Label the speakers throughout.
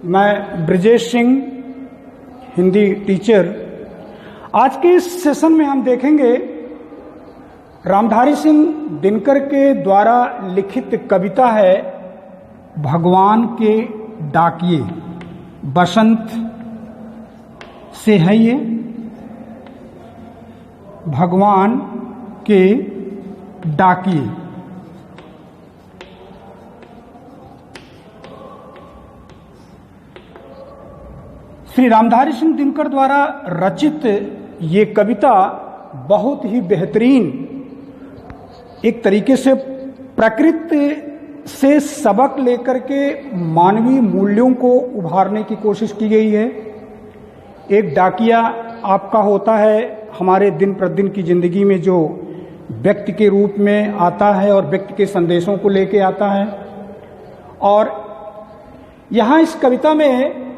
Speaker 1: मैं ब्रजेश सिंह, हिंदी टीचर। आज के इस सेशन में हम देखेंगे रामधारी सिंह दिनकर के द्वारा लिखित कविता है भगवान के डाकिए। बसंत से है ये। भगवान के डाकिए। श्री रामधारी सिंह दिनकर द्वारा रचित ये कविता बहुत ही बेहतरीन, एक तरीके से प्रकृति से सबक लेकर के मानवीय मूल्यों को उभारने की कोशिश की गई है। एक डाकिया आपका होता है हमारे दिन प्रतिदिन की जिंदगी में, जो व्यक्ति के रूप में आता है और व्यक्ति के संदेशों को लेके आता है। और यहाँ इस कविता में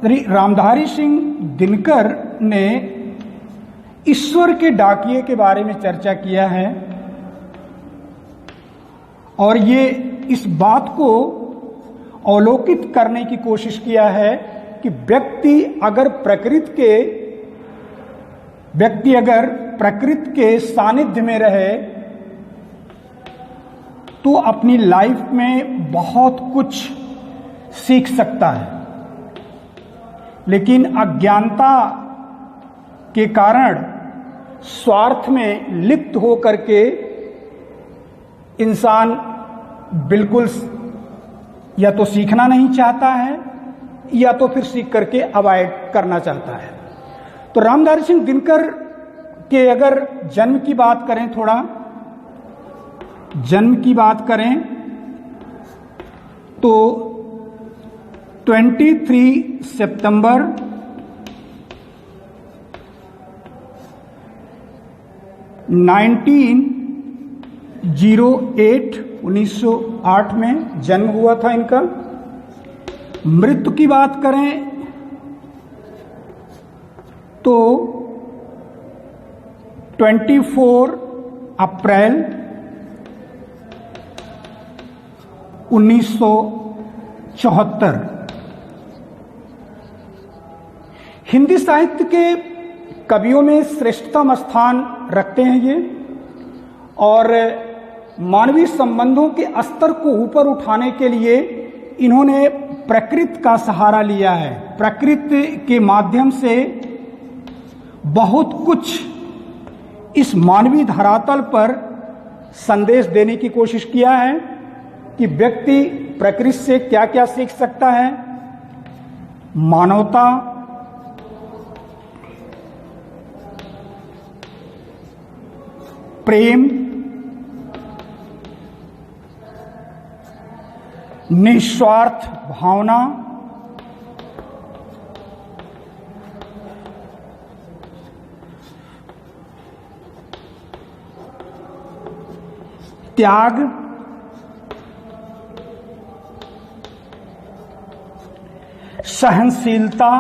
Speaker 1: श्री रामधारी सिंह दिनकर ने ईश्वर के डाकिए के बारे में चर्चा किया है और ये इस बात को अवलोकित करने की कोशिश किया है कि व्यक्ति अगर प्रकृति के सानिध्य में रहे तो अपनी लाइफ में बहुत कुछ सीख सकता है, लेकिन अज्ञानता के कारण स्वार्थ में लिप्त हो करके इंसान बिल्कुल या तो सीखना नहीं चाहता है या तो फिर सीख करके अवॉइड करना चाहता है। तो रामधारी सिंह दिनकर के अगर जन्म की बात करें, थोड़ा जन्म की बात करें तो 23 सितंबर 1908 में जन्म हुआ था इनका। मृत्यु की बात करें तो 24 अप्रैल 1974। हिंदी साहित्य के कवियों में श्रेष्ठतम स्थान रखते हैं ये, और मानवीय संबंधों के स्तर को ऊपर उठाने के लिए इन्होंने प्रकृति का सहारा लिया है। प्रकृति के माध्यम से बहुत कुछ इस मानवीय धरातल पर संदेश देने की कोशिश किया है कि व्यक्ति प्रकृति से क्या क्या सीख सकता है। मानवता, प्रेम, निस्वार्थ भावना, त्याग, सहनशीलता,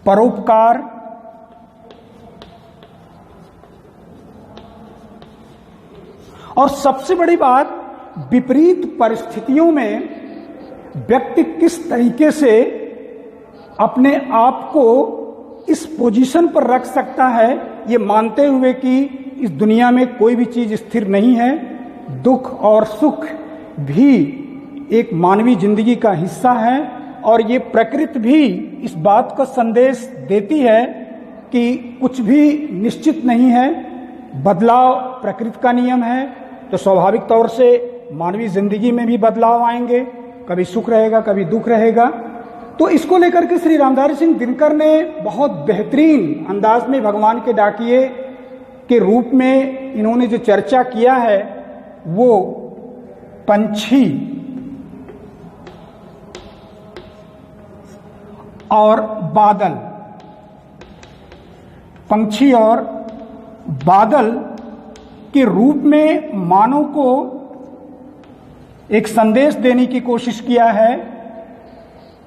Speaker 1: परोपकार, और सबसे बड़ी बात, विपरीत परिस्थितियों में व्यक्ति किस तरीके से अपने आप को इस पोजीशन पर रख सकता है, ये मानते हुए कि इस दुनिया में कोई भी चीज स्थिर नहीं है। दुख और सुख भी एक मानवीय जिंदगी का हिस्सा है, और ये प्रकृति भी इस बात का संदेश देती है कि कुछ भी निश्चित नहीं है, बदलाव प्रकृति का नियम है। तो स्वाभाविक तौर से मानवीय जिंदगी में भी बदलाव आएंगे, कभी सुख रहेगा, कभी दुख रहेगा। तो इसको लेकर के श्री रामधारी सिंह दिनकर ने बहुत बेहतरीन अंदाज में भगवान के डाकिए के रूप में इन्होंने जो चर्चा किया है वो पंछी और बादल, पंछी और बादल के रूप में मानव को एक संदेश देने की कोशिश किया है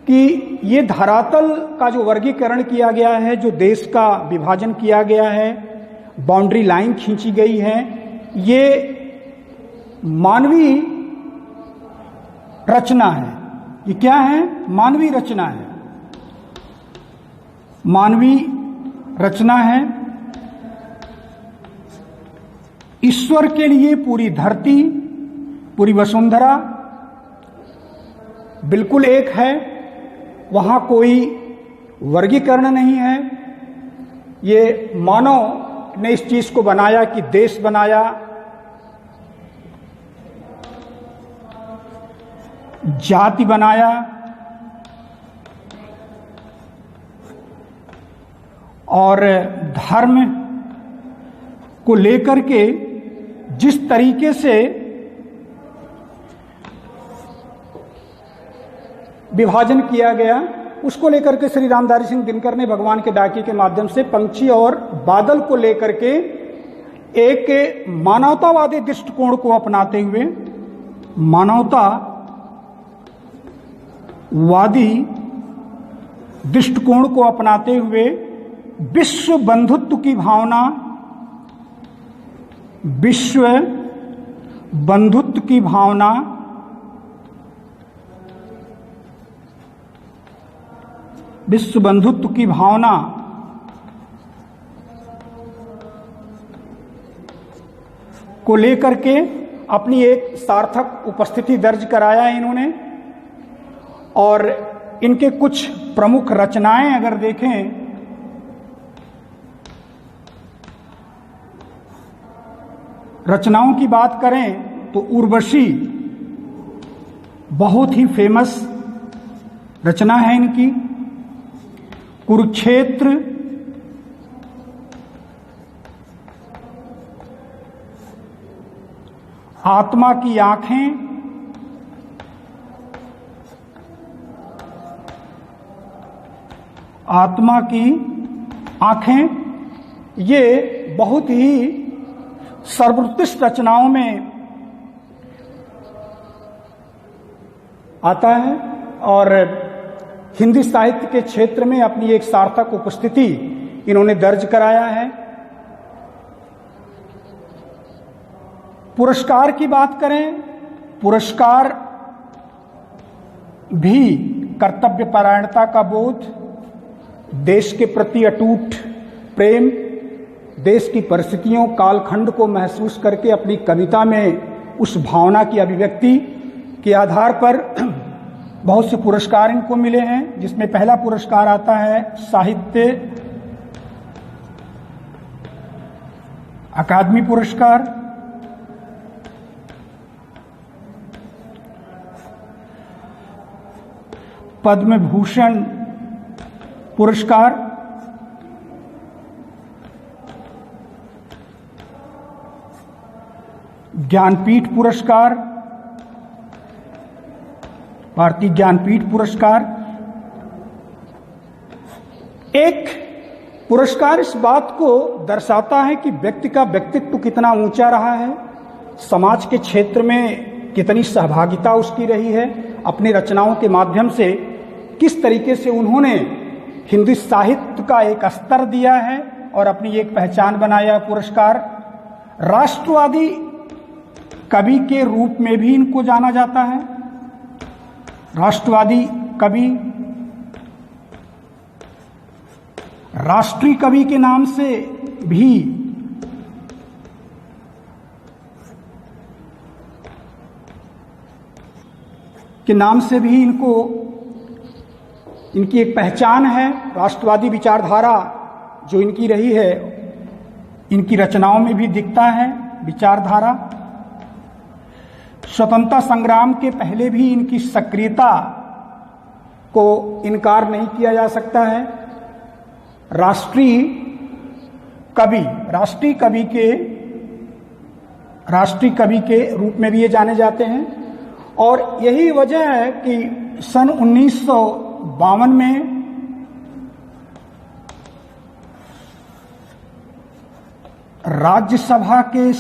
Speaker 1: कि ये धरातल का जो वर्गीकरण किया गया है, जो देश का विभाजन किया गया है, बाउंड्री लाइन खींची गई है, ये मानवीय रचना है। ये क्या है? मानवीय रचना है। मानवीय रचना है। ईश्वर के लिए पूरी धरती, पूरी वसुंधरा बिल्कुल एक है, वहां कोई वर्गीकरण नहीं है। ये मानव ने इस चीज को बनाया कि देश बनाया, जाति बनाया, और धर्म को लेकर के जिस तरीके से विभाजन किया गया, उसको लेकर के श्री रामधारी सिंह दिनकर ने भगवान के डाके के माध्यम से पंछी और बादल को लेकर के एक मानवतावादी दृष्टिकोण को अपनाते हुए, मानवतावादी दृष्टिकोण को अपनाते हुए विश्व बंधुत्व की भावना, विश्व बंधुत्व की भावना विश्व बंधुत्व की भावना को लेकर के अपनी एक सार्थक उपस्थिति दर्ज कराया इन्होंने। और इनके कुछ प्रमुख रचनाएं अगर देखें, रचनाओं की बात करें तो उर्वशी बहुत ही फेमस रचना है इनकी। कुरुक्षेत्र, आत्मा की आंखें, आत्मा की आंखें, ये बहुत ही सर्वोत्कृष्ट रचनाओं में आता है और हिंदी साहित्य के क्षेत्र में अपनी एक सार्थक उपस्थिति इन्होंने दर्ज कराया है। पुरस्कार की बात करें, पुरस्कार भी कर्तव्य परायणता का बोध, देश के प्रति अटूट प्रेम, देश की परिस्थितियों कालखंड को महसूस करके अपनी कविता में उस भावना की अभिव्यक्ति के आधार पर बहुत से पुरस्कार इनको मिले हैं, जिसमें पहला पुरस्कार आता है साहित्य अकादमी पुरस्कार, पद्म भूषण पुरस्कार, ज्ञानपीठ पुरस्कार, भारतीय ज्ञानपीठ पुरस्कार। एक पुरस्कार इस बात को दर्शाता है कि व्यक्ति का व्यक्तित्व कितना ऊंचा रहा है, समाज के क्षेत्र में कितनी सहभागिता उसकी रही है, अपनी रचनाओं के माध्यम से किस तरीके से उन्होंने हिंदी साहित्य का एक स्तर दिया है और अपनी एक पहचान बनाया। पुरस्कार राष्ट्रवादी कवि के रूप में भी इनको जाना जाता है। राष्ट्रवादी कवि, राष्ट्रीय कवि के नाम से भी इनको इनकी एक पहचान है। राष्ट्रवादी विचारधारा जो इनकी रही है, इनकी रचनाओं में भी दिखता है विचारधारा। स्वतंत्रता संग्राम के पहले भी इनकी सक्रियता को इनकार नहीं किया जा सकता है। राष्ट्रीय कवि के रूप में भी ये जाने जाते हैं। और यही वजह है कि सन 1952 में राज्यसभा के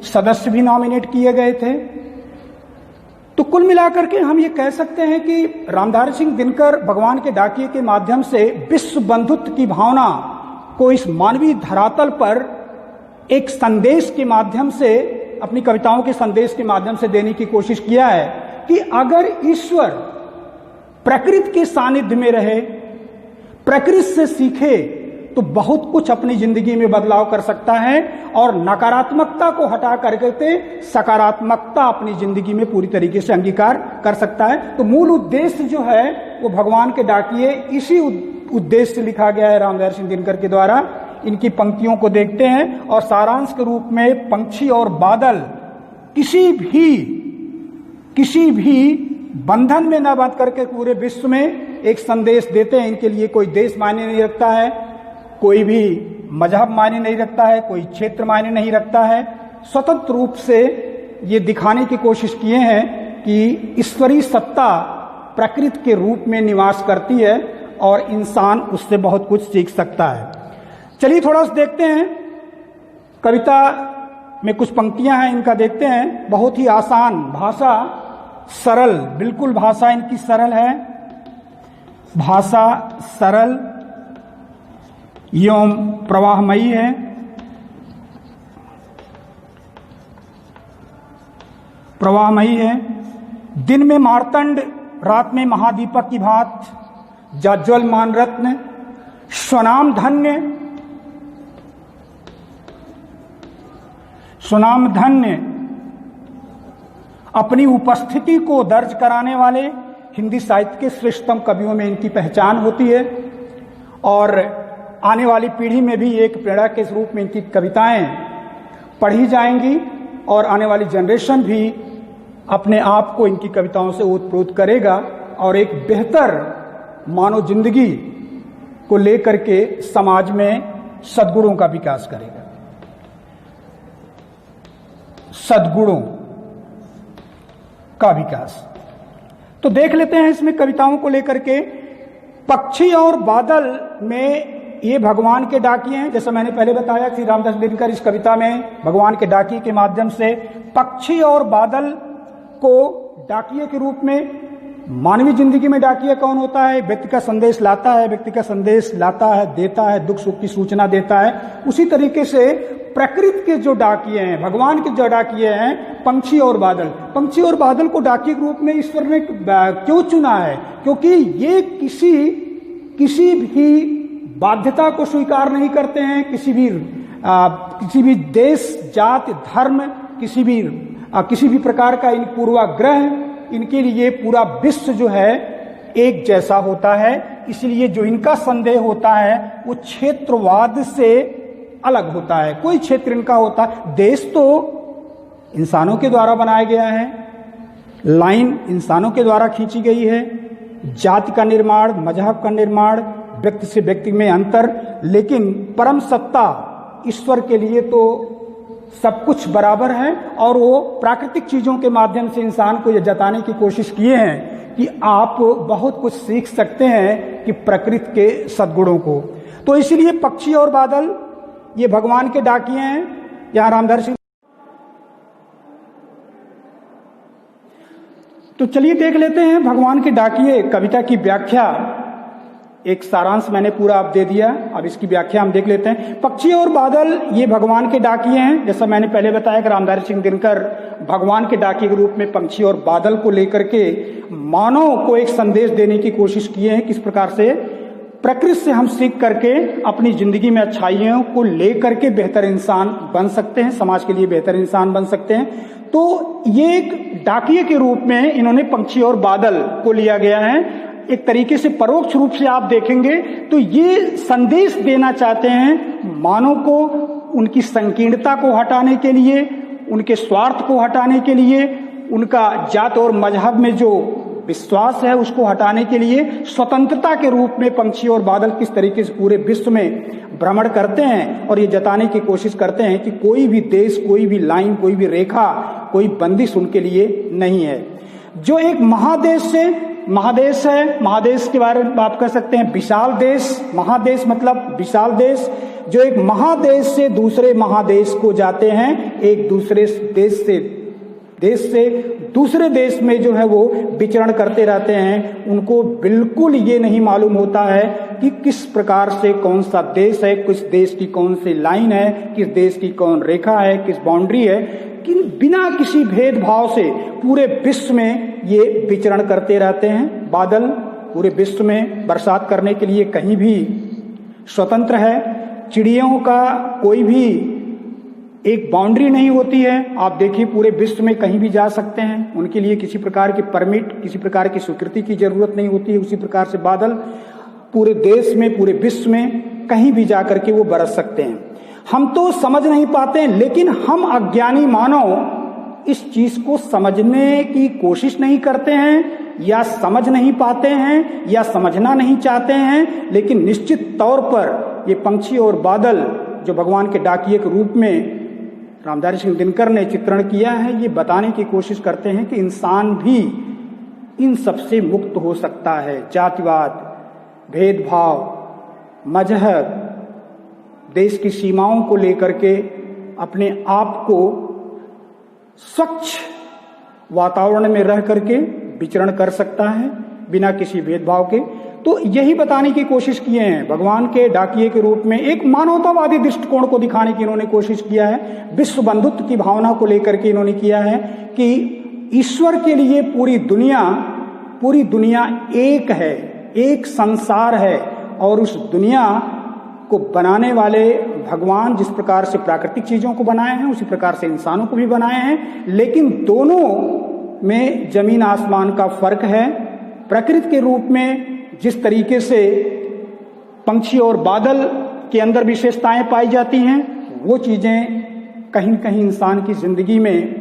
Speaker 1: सदस्य भी नॉमिनेट किए गए थे तो कुल मिलाकर के हम ये कह सकते हैं कि रामधारी सिंह दिनकर भगवान के डाकिये के माध्यम से विश्व बंधुत्व की भावना को इस मानवीय धरातल पर एक संदेश के माध्यम से, अपनी कविताओं के संदेश के माध्यम से देने की कोशिश किया है कि अगर ईश्वर प्रकृति के सानिध्य में रहे, प्रकृति से सीखे, तो बहुत कुछ अपनी जिंदगी में बदलाव कर सकता है और नकारात्मकता को हटा करके सकारात्मकता अपनी जिंदगी में पूरी तरीके से अंगीकार कर सकता है। तो मूल उद्देश्य जो है वो भगवान के डाकिये इसी उद्देश्य से लिखा गया है रामधारी सिंह दिनकर के द्वारा। इनकी पंक्तियों को देखते हैं और सारांश के रूप में पंछी और बादल किसी भी बंधन में न बंध करके पूरे विश्व में एक संदेश देते हैं। इनके लिए कोई देश मायने नहीं रखता है, कोई भी मजहब मायने नहीं रखता है, कोई क्षेत्र मायने नहीं रखता है। स्वतंत्र रूप से ये दिखाने की कोशिश किए हैं कि ईश्वरीय सत्ता प्रकृति के रूप में निवास करती है और इंसान उससे बहुत कुछ सीख सकता है। चलिए थोड़ा सा देखते हैं, कविता में कुछ पंक्तियां हैं, इनका देखते हैं। बहुत ही आसान भाषा, सरल, बिल्कुल भाषा इनकी सरल है, भाषा सरल एवं प्रवाहमयी है। दिन में मार्तंड, रात में महादीपक की भांत, जाज्वल मानरत्न, स्वनाम धन्य अपनी उपस्थिति को दर्ज कराने वाले हिंदी साहित्य के श्रेष्ठतम कवियों में इनकी पहचान होती है और आने वाली पीढ़ी में भी एक प्रेरणा के रूप में इनकी कविताएं पढ़ी जाएंगी और आने वाली जनरेशन भी अपने आप को इनकी कविताओं से ओतप्रोत करेगा और एक बेहतर मानव जिंदगी को लेकर के समाज में सद्गुणों का विकास करेगा। सद्गुणों का विकास तो देख लेते हैं इसमें कविताओं को लेकर के। पक्षी और बादल में ये भगवान के डाकिये हैं। जैसा मैंने पहले बताया कि रामदास दिनकर इस कविता में भगवान के डाकिये के माध्यम से पक्षी और बादल को डाकिये के रूप में, मानवीय जिंदगी में डाकिया कौन होता है? व्यक्ति का संदेश लाता है, व्यक्ति का संदेश लाता है, देता है, दुख सुख की सूचना देता है। उसी तरीके से प्रकृति के जो डाकिये हैं, भगवान के जो डाकिये हैं, पंछी और बादल। पंछी और बादल को डाकिये के रूप में ईश्वर ने क्यों चुना है? क्योंकि ये किसी भी बाध्यता को स्वीकार नहीं करते हैं, किसी भी देश, जाति, धर्म, किसी भी प्रकार का इन पूर्वाग्रह, इनके लिए पूरा विश्व जो है एक जैसा होता है। इसलिए जो इनका संदेह होता है वो क्षेत्रवाद से अलग होता है। कोई क्षेत्र इनका होता है, देश तो इंसानों के द्वारा बनाया गया है, लाइन इंसानों के द्वारा खींची गई है, जाति का निर्माण, मजहब का निर्माण, व्यक्ति से व्यक्ति में अंतर, लेकिन परम सत्ता ईश्वर के लिए तो सब कुछ बराबर है। और वो प्राकृतिक चीजों के माध्यम से इंसान को यह जताने की कोशिश किए हैं कि आप बहुत कुछ सीख सकते हैं कि प्रकृति के सद्गुणों को। तो इसलिए पक्षी और बादल ये भगवान के डाकिये हैं। यहां रामधारी सिंह, तो चलिए देख लेते हैं भगवान के डाकिये कविता की व्याख्या। एक सारांश मैंने पूरा आप दे दिया, अब इसकी व्याख्या हम देख लेते हैं। पक्षी और बादल ये भगवान के डाकिये हैं। जैसा मैंने पहले बताया कि रामधारी सिंह दिनकर भगवान के डाकिये के रूप में पंछी और बादल को लेकर के मानव को एक संदेश देने की कोशिश किए हैं। किस प्रकार से प्रकृति से हम सीख करके अपनी जिंदगी में अच्छाइयों को लेकर के बेहतर इंसान बन सकते हैं, समाज के लिए बेहतर इंसान बन सकते हैं। तो ये एक डाकिये के रूप में इन्होंने पंछी और बादल को लिया गया है। एक तरीके से परोक्ष रूप से आप देखेंगे तो ये संदेश देना चाहते हैं मानव को, उनकी संकीर्णता को हटाने के लिए, उनके स्वार्थ को हटाने के लिए, उनका जात और मजहब में जो विश्वास है उसको हटाने के लिए स्वतंत्रता के रूप में पंछी और बादल किस तरीके से पूरे विश्व में भ्रमण करते हैं और ये जताने की कोशिश करते हैं कि कोई भी देश, कोई भी लाइन, कोई भी रेखा, कोई बंदिश उनके लिए नहीं है। जो एक महादेश है, महादेश के बारे में आप कह सकते हैं विशाल देश। महादेश मतलब विशाल देश। जो एक महादेश से दूसरे महादेश को जाते हैं, एक दूसरे देश से देश से दूसरे देश में जो है वो विचरण करते रहते हैं। उनको बिल्कुल ये नहीं मालूम होता है कि किस प्रकार से कौन सा देश है, किस देश की कौन सी लाइन है, किस देश की कौन रेखा है, किस बाउंड्री है, कि बिना किसी भेदभाव से पूरे विश्व में ये विचरण करते रहते हैं। बादल पूरे विश्व में बरसात करने के लिए कहीं भी स्वतंत्र है। चिड़ियों का कोई भी एक बाउंड्री नहीं होती है। आप देखिए पूरे विश्व में कहीं भी जा सकते हैं, उनके लिए किसी प्रकार की परमिट, किसी प्रकार की स्वीकृति की जरूरत नहीं होती है। उसी प्रकार से बादल पूरे देश में, पूरे विश्व में कहीं भी जा करके वो बरस सकते हैं। हम तो समझ नहीं पाते हैं, लेकिन हम अज्ञानी मानव इस चीज को समझने की कोशिश नहीं करते हैं, या समझ नहीं पाते हैं, या समझना नहीं चाहते हैं। लेकिन निश्चित तौर पर ये पंछी और बादल जो भगवान के डाकिये के रूप में रामधारी सिंह दिनकर ने चित्रण किया है, ये बताने की कोशिश करते हैं कि इंसान भी इन सबसे मुक्त हो सकता है। जातिवाद, भेदभाव, मजहब, देश की सीमाओं को लेकर के अपने आप को स्वच्छ वातावरण में रह करके विचरण कर सकता है बिना किसी भेदभाव के। तो यही बताने की कोशिश किए हैं भगवान के डाकिये के रूप में। एक मानवतावादी दृष्टिकोण को दिखाने की इन्होंने कोशिश किया है। विश्व बंधुत्व की भावना को लेकर के इन्होंने किया है कि ईश्वर के लिए पूरी दुनिया एक है, एक संसार है, और उस दुनिया को बनाने वाले भगवान जिस प्रकार से प्राकृतिक चीजों को बनाए हैं, उसी प्रकार से इंसानों को भी बनाए हैं। लेकिन दोनों में जमीन आसमान का फर्क है। प्रकृति के रूप में जिस तरीके से पंछी और बादल के अंदर विशेषताएं पाई जाती हैं, वो चीजें कहीं न कहीं इंसान की जिंदगी में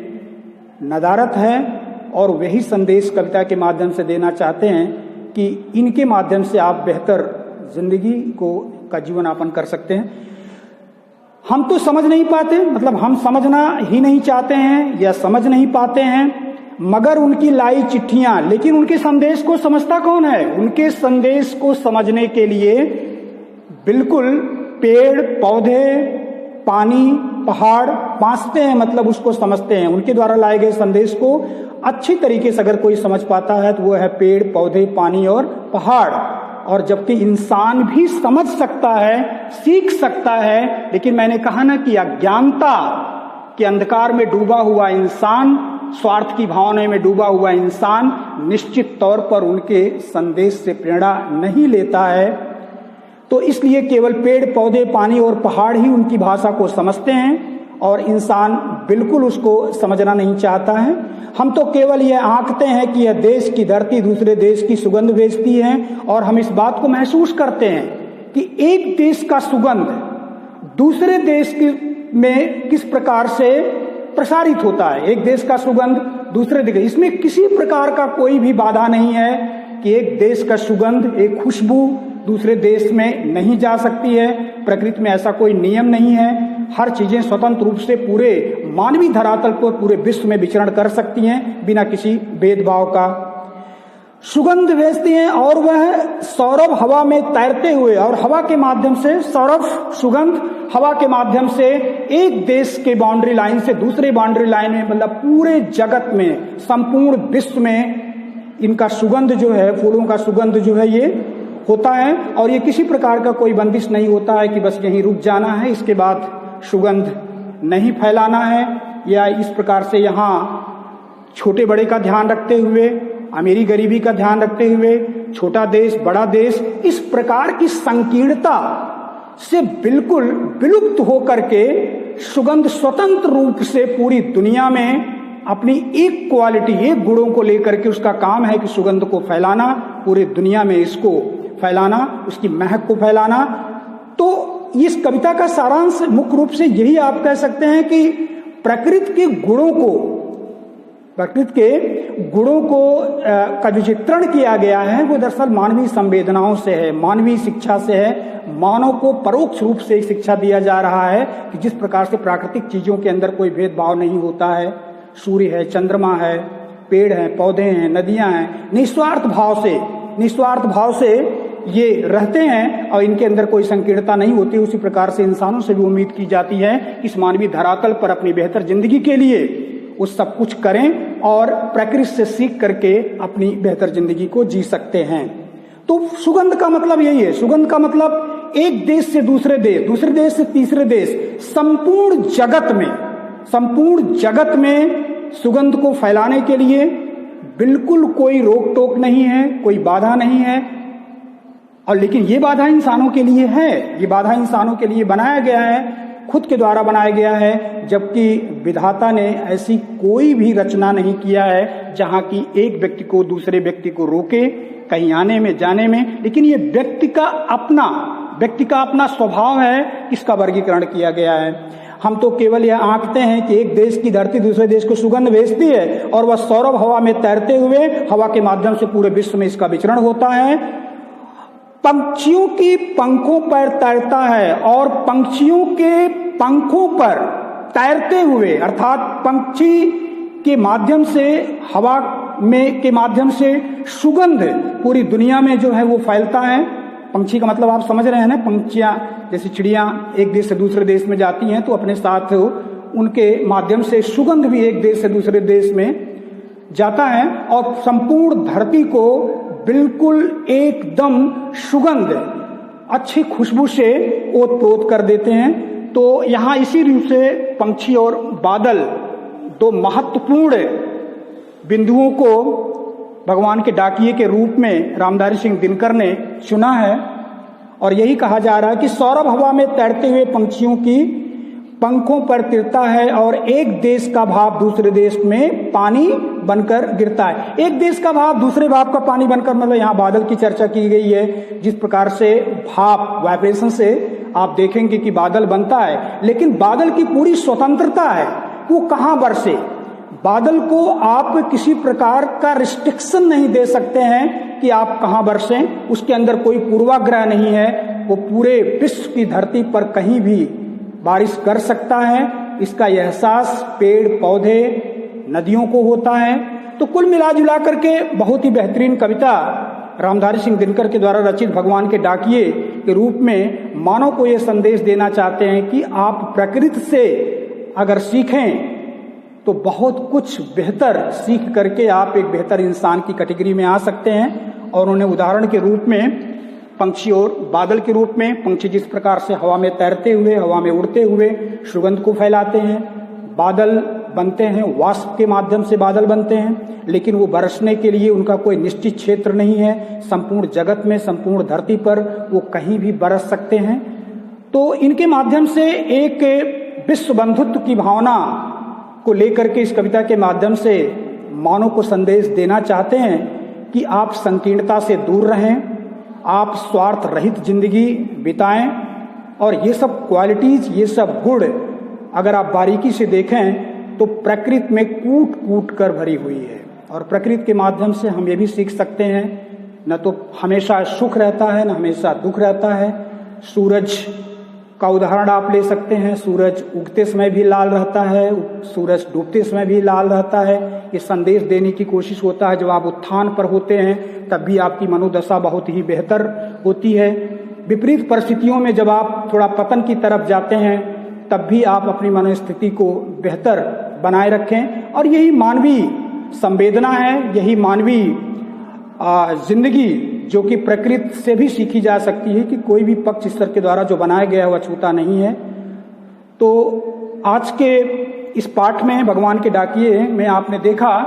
Speaker 1: नदारत है। और वही संदेश कविता के माध्यम से देना चाहते हैं कि इनके माध्यम से आप बेहतर जिंदगी का जीवन यापन कर सकते हैं। हम तो समझ नहीं पाते, मतलब हम समझना ही नहीं चाहते हैं या समझ नहीं पाते हैं, मगर उनकी लाई चिट्ठियां, लेकिन उनके संदेश को समझता कौन है? उनके संदेश को समझने के लिए बिल्कुल पेड़ पौधे, पानी, पहाड़ पांचते हैं, मतलब उसको समझते हैं। उनके द्वारा लाए गए संदेश को अच्छी तरीके से अगर कोई समझ पाता है तो वो है पेड़ पौधे, पानी और पहाड़। और जबकि इंसान भी समझ सकता है, सीख सकता है, लेकिन मैंने कहा ना कि अज्ञानता के अंधकार में डूबा हुआ इंसान, स्वार्थ की भावना में डूबा हुआ इंसान निश्चित तौर पर उनके संदेश से प्रेरणा नहीं लेता है। तो इसलिए केवल पेड़ पौधे, पानी और पहाड़ ही उनकी भाषा को समझते हैं, और इंसान बिल्कुल उसको समझना नहीं चाहता है। हम तो केवल यह आंकते हैं कि यह देश की धरती दूसरे देश की सुगंध भेजती है, और हम इस बात को महसूस करते हैं कि एक देश का सुगंध दूसरे देश में किस प्रकार से प्रसारित होता है। एक देश का सुगंध दूसरे देश, इसमें किसी प्रकार का कोई भी बाधा नहीं है कि एक देश का सुगंध, एक खुशबू दूसरे देश में नहीं जा सकती है। प्रकृति में ऐसा कोई नियम नहीं है। हर चीजें स्वतंत्र रूप से पूरे मानवीय धरातल पर पूरे विश्व में विचरण कर सकती हैं बिना किसी भेदभाव का। सुगंध भेजती हैं, और वह सौरभ हवा में तैरते हुए, और हवा के माध्यम से सौरभ सुगंध हवा के माध्यम से एक देश के बाउंड्री लाइन से दूसरे बाउंड्री लाइन में, मतलब पूरे जगत में, संपूर्ण विश्व में इनका सुगंध जो है, फूलों का सुगंध जो है ये होता है। और ये किसी प्रकार का कोई बंदिश नहीं होता है कि बस यहीं रुक जाना है, इसके बाद सुगंध नहीं फैलाना है, या इस प्रकार से यहाँ छोटे बड़े का ध्यान रखते हुए, अमीरी गरीबी का ध्यान रखते हुए, छोटा देश बड़ा देश, इस प्रकार की संकीर्णता से बिल्कुल विलुप्त होकर के सुगंध स्वतंत्र रूप से पूरी दुनिया में अपनी एक क्वालिटी, एक गुणों को लेकर के उसका काम है कि सुगंध को फैलाना, पूरी दुनिया में इसको फैलाना, उसकी महक को फैलाना। तो इस कविता का सारांश मुख्य रूप से यही आप कह सकते हैं कि प्रकृति के गुणों को का जो चित्रण किया गया है वो दरअसल मानवीय संवेदनाओं से है, मानवीय शिक्षा से है। मानव को परोक्ष रूप से शिक्षा दिया जा रहा है कि जिस प्रकार से प्राकृतिक चीजों के अंदर कोई भेदभाव नहीं होता है। सूर्य है, चंद्रमा है, पेड़ हैं, पौधे हैं, नदियां हैं, निस्वार्थ भाव से ये रहते हैं, और इनके अंदर कोई संकीर्णता नहीं होती। उसी प्रकार से इंसानों से भी उम्मीद की जाती है कि इस मानवीय धरातल पर अपनी बेहतर जिंदगी के लिए वो सब कुछ करें और प्रकृति से सीख करके अपनी बेहतर जिंदगी को जी सकते हैं। तो सुगंध का मतलब यही है। सुगंध का मतलब एक देश से दूसरे देश, दूसरे देश से तीसरे देश, संपूर्ण जगत में सुगंध को फैलाने के लिए बिल्कुल कोई रोक टोक नहीं है, कोई बाधा नहीं है। और लेकिन ये बाधा इंसानों के लिए है, ये बाधा इंसानों के लिए बनाया गया है, खुद के द्वारा बनाया गया है, जबकि विधाता ने ऐसी कोई भी रचना नहीं किया है जहां की एक व्यक्ति को दूसरे व्यक्ति को रोके कहीं आने में जाने में। लेकिन ये व्यक्ति का अपना स्वभाव है, इसका वर्गीकरण किया गया है। हम तो केवल यह आंकते हैं कि एक देश की धरती दूसरे देश को सुगंध भेजती है और वह सौरभ हवा में तैरते हुए हवा के माध्यम से पूरे विश्व में इसका विचरण होता है। पंछियों की पंखों पर तैरता है और पंछियों के पंखों पर तैरते हुए, अर्थात पंछी के माध्यम से, हवा में के माध्यम से सुगंध पूरी दुनिया में जो है वो फैलता है। पंछी का मतलब आप समझ रहे हैं ना, पंछियां जैसे चिड़ियां एक देश से दूसरे देश में जाती हैं तो अपने साथ उनके माध्यम से सुगंध भी एक देश से दूसरे देश में जाता है और संपूर्ण धरती को बिल्कुल एकदम सुगंध, अच्छी खुशबू से ओत-प्रोत कर देते हैं। तो यहाँ इसी रूप से पंछी और बादल दो महत्वपूर्ण बिंदुओं को भगवान के डाकिए के रूप में रामधारी सिंह दिनकर ने चुना है। और यही कहा जा रहा है कि सौरभ हवा में तैरते हुए पंछियों की पंखों पर तिरता है और एक देश का भाव दूसरे देश में पानी बनकर गिरता है। एक देश का भाव दूसरे भाव का पानी बनकर, मतलब यहाँ बादल की चर्चा की गई है। जिस प्रकार से भाप, वाइब्रेशन से आप देखेंगे कि बादल बनता है, लेकिन बादल की पूरी स्वतंत्रता है, वो कहाँ बरसे। बादल को आप किसी प्रकार का रिस्ट्रिक्शन नहीं दे सकते हैं कि आप कहाँ बरसें, उसके अंदर कोई पूर्वाग्रह नहीं है। वो पूरे विश्व की धरती पर कहीं भी बारिश कर सकता है। इसका एहसास पेड़ पौधे नदियों को होता है। तो कुल मिला जुला करके बहुत ही बेहतरीन कविता रामधारी सिंह दिनकर के द्वारा रचित भगवान के डाकिए के रूप में मानव को ये संदेश देना चाहते हैं कि आप प्रकृति से अगर सीखें तो बहुत कुछ बेहतर सीख करके आप एक बेहतर इंसान की कैटेगरी में आ सकते हैं। और उन्हें उदाहरण के रूप में पंछी और बादल के रूप में, पंछी जिस प्रकार से हवा में तैरते हुए, हवा में उड़ते हुए सुगंध को फैलाते हैं, बादल बनते हैं, वाष्प के माध्यम से बादल बनते हैं, लेकिन वो बरसने के लिए उनका कोई निश्चित क्षेत्र नहीं है। संपूर्ण जगत में, संपूर्ण धरती पर वो कहीं भी बरस सकते हैं। तो इनके माध्यम से एक विश्व बंधुत्व की भावना को लेकर के इस कविता के माध्यम से मानव को संदेश देना चाहते हैं कि आप संकीर्णता से दूर रहें, आप स्वार्थ रहित जिंदगी बिताएं। और ये सब क्वालिटीज, ये सब गुण अगर आप बारीकी से देखें तो प्रकृति में कूट कूट कर भरी हुई है। और प्रकृति के माध्यम से हम ये भी सीख सकते हैं, न तो हमेशा सुख रहता है, न हमेशा दुख रहता है। सूरज का उदाहरण आप ले सकते हैं। सूरज उगते समय भी लाल रहता है, सूरज डूबते समय भी लाल रहता है। ये संदेश देने की कोशिश होता है, जब आप उत्थान पर होते हैं तब भी आपकी मनोदशा बहुत ही बेहतर होती है। विपरीत परिस्थितियों में जब आप थोड़ा पतन की तरफ जाते हैं तब भी आप अपनी मनोस्थिति को बेहतर बनाए रखें। और यही मानवीय संवेदना है, यही मानवीय जिंदगी जो कि प्रकृति से भी सीखी जा सकती है कि कोई भी पक्ष ईश्वर के द्वारा जो बनाया गया है वह छूता नहीं है। तो आज के इस पाठ में भगवान के डाकिए में आपने देखा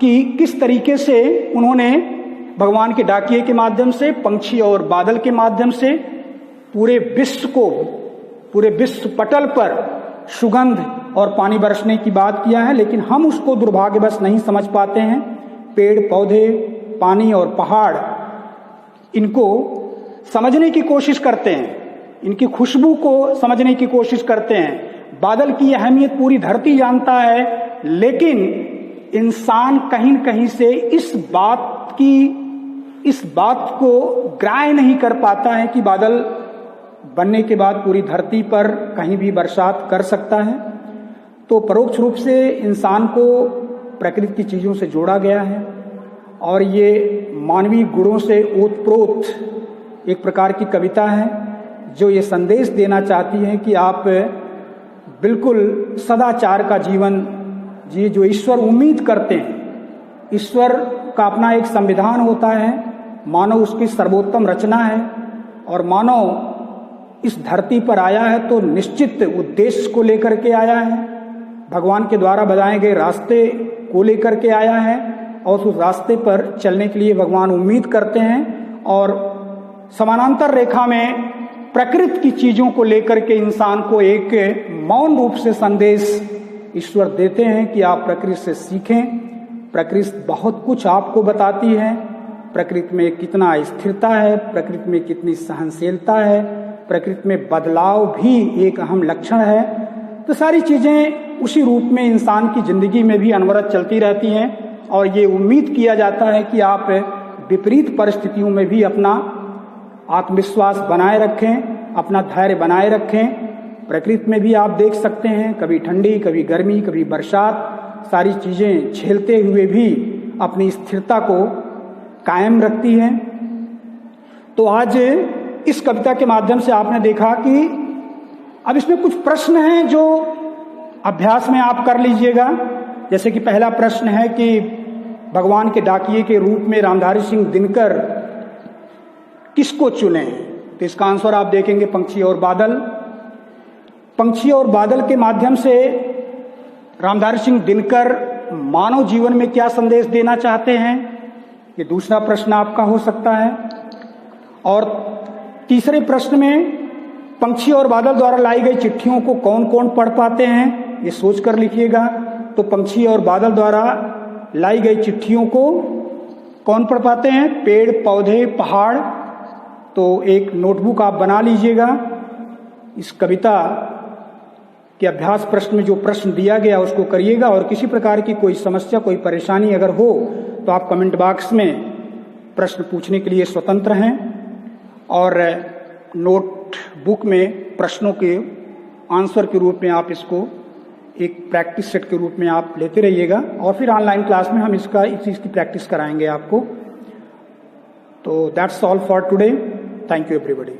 Speaker 1: कि किस तरीके से उन्होंने भगवान के डाकिए के माध्यम से, पंछी और बादल के माध्यम से पूरे विश्व को, पूरे विश्व पटल पर सुगंध और पानी बरसने की बात किया है। लेकिन हम उसको दुर्भाग्यवश नहीं समझ पाते हैं। पेड़ पौधे, पानी और पहाड़, इनको समझने की कोशिश करते हैं, इनकी खुशबू को समझने की कोशिश करते हैं। बादल की अहमियत पूरी धरती जानता है, लेकिन इंसान कहीं न कहीं से इस बात को ग्राह्य नहीं कर पाता है कि बादल बनने के बाद पूरी धरती पर कहीं भी बरसात कर सकता है। तो परोक्ष रूप से इंसान को प्रकृति की चीजों से जोड़ा गया है और ये मानवीय गुणों से ओतप्रोत एक प्रकार की कविता है जो ये संदेश देना चाहती है कि आप बिल्कुल सदाचार का जीवन ये जो ईश्वर उम्मीद करते हैं, ईश्वर का अपना एक संविधान होता है, मानव उसकी सर्वोत्तम रचना है और मानव इस धरती पर आया है तो निश्चित उद्देश्य को लेकर के आया है, भगवान के द्वारा बताए गए रास्ते को लेकर के आया है और उस रास्ते पर चलने के लिए भगवान उम्मीद करते हैं और समानांतर रेखा में प्रकृति की चीजों को लेकर के इंसान को एक मौन रूप से संदेश ईश्वर देते हैं कि आप प्रकृति से सीखें। प्रकृति बहुत कुछ आपको बताती है, प्रकृति में कितना स्थिरता है, प्रकृति में कितनी सहनशीलता है, प्रकृति में बदलाव भी एक अहम लक्षण है। तो सारी चीजें उसी रूप में इंसान की जिंदगी में भी अनवरत चलती रहती हैं और ये उम्मीद किया जाता है कि आप विपरीत परिस्थितियों में भी अपना आत्मविश्वास बनाए रखें, अपना धैर्य बनाए रखें। प्रकृति में भी आप देख सकते हैं, कभी ठंडी, कभी गर्मी, कभी बरसात, सारी चीजें झेलते हुए भी अपनी स्थिरता को कायम रखती है। तो आज इस कविता के माध्यम से आपने देखा कि अब इसमें कुछ प्रश्न हैं जो अभ्यास में आप कर लीजिएगा। जैसे कि पहला प्रश्न है कि भगवान के डाकिये के रूप में रामधारी सिंह दिनकर किसको चुने, तो इसका आंसर आप देखेंगे पंछी और बादल। पंछी और बादल के माध्यम से रामधारी सिंह दिनकर मानव जीवन में क्या संदेश देना चाहते हैं, ये दूसरा प्रश्न आपका हो सकता है। और तीसरे प्रश्न में पंछी और बादल द्वारा लाई गई चिट्ठियों को कौन कौन पढ़ पाते हैं, ये सोच कर लिखिएगा। तो पंछी और बादल द्वारा लाई गई चिट्ठियों को कौन पढ़ पाते हैं, पेड़, पौधे, पहाड़। तो एक नोटबुक आप बना लीजिएगा। इस कविता के अभ्यास प्रश्न में जो प्रश्न दिया गया उसको करिएगा और किसी प्रकार की कोई समस्या, कोई परेशानी अगर हो तो आप कमेंट बॉक्स में प्रश्न पूछने के लिए स्वतंत्र हैं और नोटबुक में प्रश्नों के आंसर के रूप में आप इसको एक प्रैक्टिस सेट के रूप में आप लेते रहिएगा और फिर ऑनलाइन क्लास में हम इस चीज़ की प्रैक्टिस कराएंगे आपको। तो that's all for today. Thank you everybody.